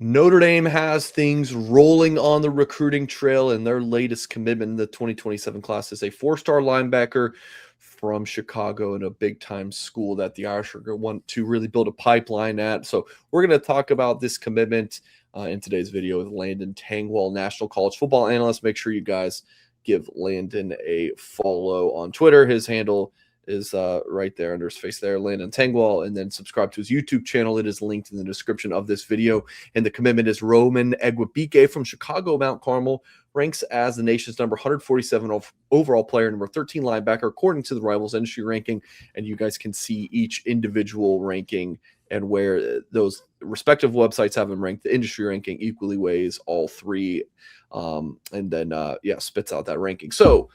Notre Dame has things rolling on the recruiting trail, and their latest commitment in the 2027 class is a four-star linebacker from Chicago, and a big-time school that the Irish are going to want to really build a pipeline at. So we're going to talk about this commitment in today's video with Landon Tangwall, National College Football Analyst. Make sure you guys give Landon a follow on Twitter. His handle is right there under his face there, Landon Tangwall, and then subscribe to his YouTube channel. It is linked in the description of this video. And the commitment is Roman Igwebuike from Chicago Mount Carmel, ranks as the nation's number 147 overall player, number 13 linebacker, according to the Rivals industry ranking. And you guys can see each individual ranking and where those respective websites have them ranked. The industry ranking equally weighs all three, and then spits out that ranking. So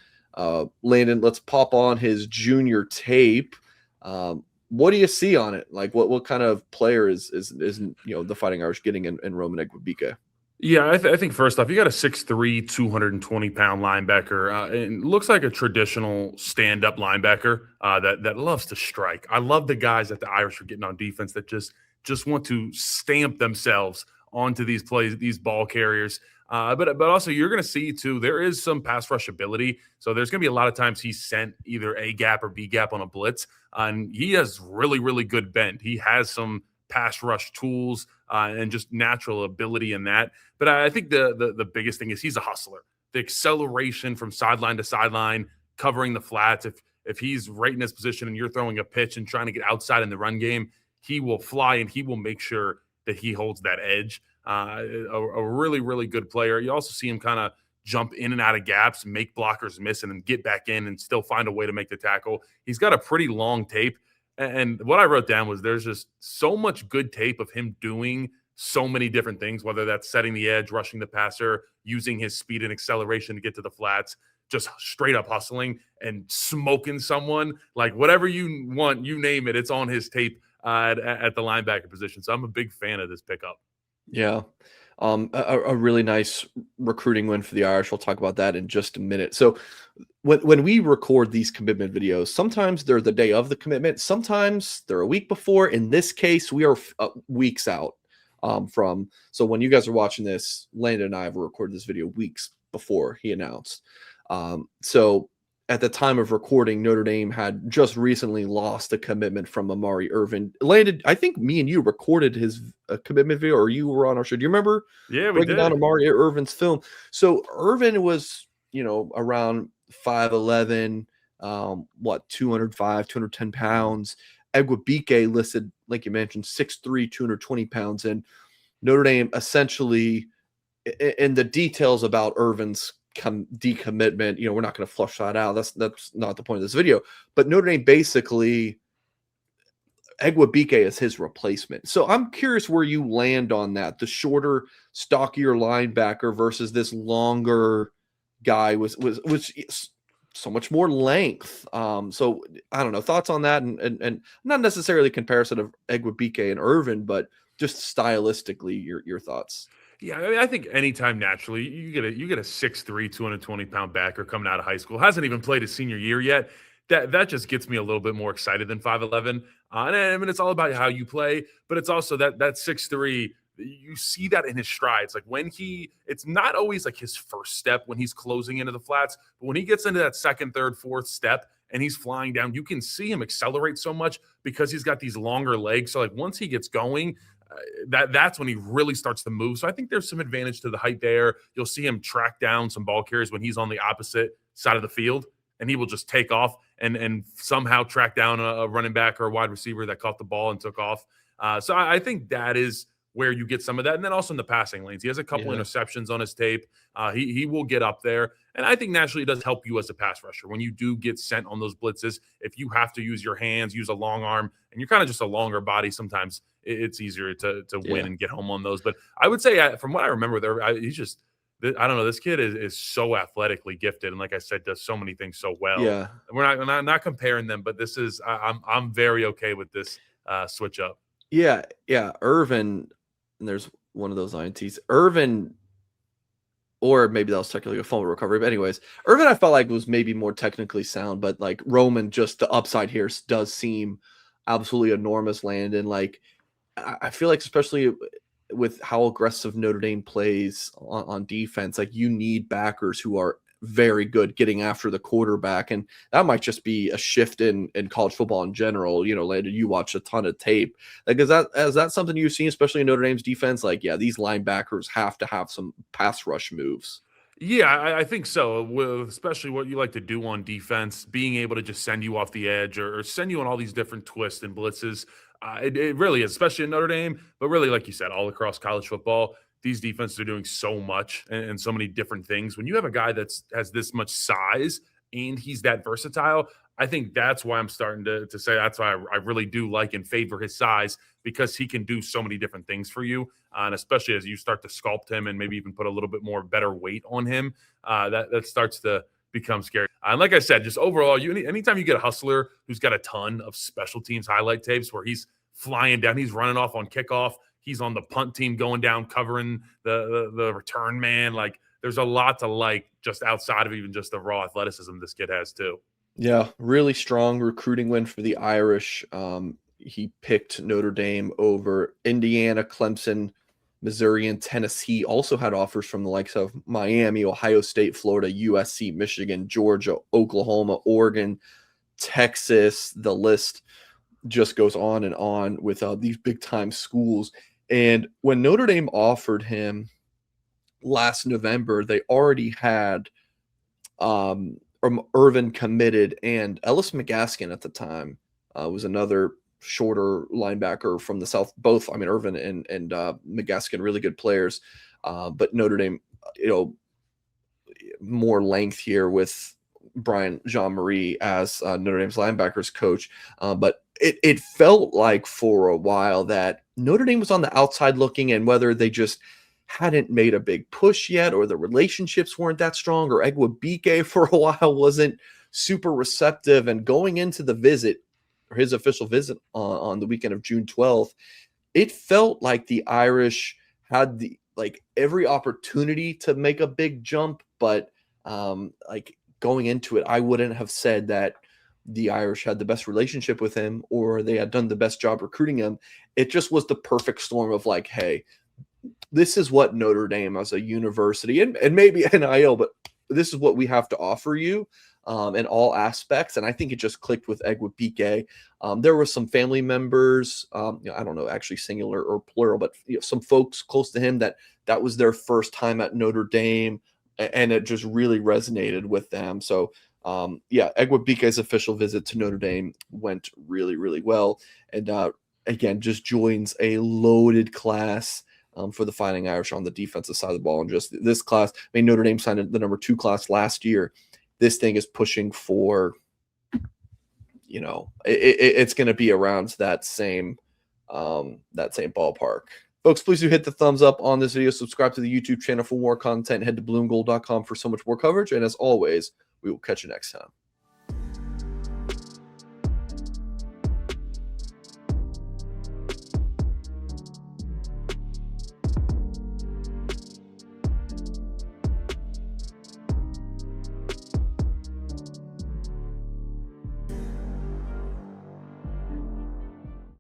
Landon, let's pop on his junior tape. What do you see on it? Like, what kind of player is the Fighting Irish getting in Roman Igwebuike? Yeah, I think first off, you got a 6'3", 220-pound linebacker. And looks like a traditional stand-up linebacker that loves to strike. I love the guys that the Irish are getting on defense that just want to stamp themselves onto these plays, these ball carriers. But also you're going to see too, there is some pass rush ability. So there's going to be a lot of times he's sent either A gap or B gap on a blitz, and he has really, really good bend. He has some pass rush tools and just natural ability in that. But I think the biggest thing is he's a hustler. The acceleration from sideline to sideline, covering the flats. If he's right in his position and you're throwing a pitch and trying to get outside in the run game, he will fly and he will make sure that he holds that edge. A really, really good player. You also see him kind of jump in and out of gaps, make blockers miss, and then get back in and still find a way to make the tackle. He's got a pretty long tape. And what I wrote down was there's just so much good tape of him doing so many different things, whether that's setting the edge, rushing the passer, using his speed and acceleration to get to the flats, just straight up hustling and smoking someone. Like whatever you want, you name it, it's on his tape at the linebacker position. So I'm a big fan of this pickup. Yeah. A really nice recruiting win for the Irish. We'll talk about that in just a minute. So when we record these commitment videos, sometimes they're the day of the commitment. Sometimes they're a week before. In this case, we are weeks out from. So when you guys are watching this, Landon and I have recorded this video weeks before he announced. So at the time of recording, Notre Dame had just recently lost a commitment from Amari Irvin. Landon, I think me and you recorded his commitment video, or you were on our show. Do you remember? Yeah, we breaking did. down Amari Irvin's film. So Irvin was, around 5'11", 205, 210 pounds. Igwebuike listed, like you mentioned, 6'3", 220 pounds. And Notre Dame essentially, in the details about Irvin's decommitment, we're not going to flush that out. That's not the point of this video. But Notre Dame basically, Igwebuike is his replacement. So I'm curious where you land on that. The shorter, stockier linebacker versus this longer guy was so much more length. So I don't know, thoughts on that, and not necessarily comparison of Igwebuike and Irvin, but just stylistically, your thoughts. Yeah, I mean, I think anytime naturally you get a 6'3", 220-pound backer coming out of high school, hasn't even played his senior year yet. That just gets me a little bit more excited than 5'11". And I mean, it's all about how you play, but it's also that 6'3", you see that in his strides. Like it's not always like his first step when he's closing into the flats, but when he gets into that second, third, fourth step and he's flying down, you can see him accelerate so much because he's got these longer legs. So like once he gets going, that's when he really starts to move. So I think there's some advantage to the height there. You'll see him track down some ball carriers when he's on the opposite side of the field, and he will just take off and somehow track down a running back or a wide receiver that caught the ball and took off. So I think that is where you get some of that. And then also in the passing lanes, he has a couple interceptions on his tape. He will get up there. And I think naturally it does help you as a pass rusher. When you do get sent on those blitzes, if you have to use your hands, use a long arm, and you're kind of just a longer body, sometimes it's easier to win and get home on those. But I would say from what I remember there, he's just, I don't know, this kid is so athletically gifted. And like I said, does so many things so well. Yeah. We're not comparing them, but this is, I'm very okay with this switch up. Yeah. Irvin, and there's one of those INTs. Irvin, or maybe that was technically a fumble recovery. But anyways, Irvin, I felt like was maybe more technically sound, but like Roman, just the upside here does seem absolutely enormous. Landon, like I feel like especially with how aggressive Notre Dame plays on defense, like you need backers who are very good getting after the quarterback. And that might just be a shift in college football in general. You know, later you watch a ton of tape. Like, is that something you've seen, especially in Notre Dame's defense? Like, yeah, these linebackers have to have some pass rush moves. Yeah, I think so. With especially what you like to do on defense, being able to just send you off the edge or send you on all these different twists and blitzes. It really is, especially in Notre Dame, but really, like you said, all across college football, these defenses are doing so much and so many different things. When you have a guy that's has this much size and he's that versatile, I think that's why I'm starting to say that's why I really do like and favor his size because he can do so many different things for you. And especially as you start to sculpt him and maybe even put a little bit more better weight on him, that starts to become scary. And like I said, just overall, anytime you get a hustler who's got a ton of special teams highlight tapes where he's flying down, he's running off on kickoff, he's on the punt team going down covering the return man. Like there's a lot to like just outside of even just the raw athleticism this kid has too. Yeah, really strong recruiting win for the Irish. He picked Notre Dame over Indiana, Clemson, Missouri, and Tennessee. Also had offers from the likes of Miami, Ohio State, Florida, USC, Michigan, Georgia, Oklahoma, Oregon, Texas. The list just goes on with these big time schools. And when Notre Dame offered him last November, they already had Irvin committed, and Ellis McGaskin at the time was another shorter linebacker from the South. Both, I mean, Irvin and McGaskin, really good players, but Notre Dame, more length here with Brian Jean-Marie as Notre Dame's linebackers coach. But it felt like for a while that Notre Dame was on the outside looking, and whether they just hadn't made a big push yet, or the relationships weren't that strong, or Igwebuike for a while wasn't super receptive. And going into the visit, or his official visit on the weekend of June 12th, it felt like the Irish had every opportunity to make a big jump, but going into it, I wouldn't have said that the Irish had the best relationship with him or they had done the best job recruiting him. It just was the perfect storm of like, hey, this is what Notre Dame as a university and maybe NIL, but this is what we have to offer you in all aspects. And I think it just clicked with Igwebuike. There were some family members, I don't know, actually singular or plural, but some folks close to him that was their first time at Notre Dame, and it just really resonated with them. So Igwebuike's official visit to Notre Dame went really, really well. And again, just joins a loaded class for the Fighting Irish on the defensive side of the ball. And just this class, I mean, Notre Dame signed the number 2 class last year. This thing is pushing for, it's going to be around that same ballpark. Folks, please do hit the thumbs up on this video. Subscribe to the YouTube channel for more content. Head to blueandgold.com for so much more coverage. And as always, we will catch you next time.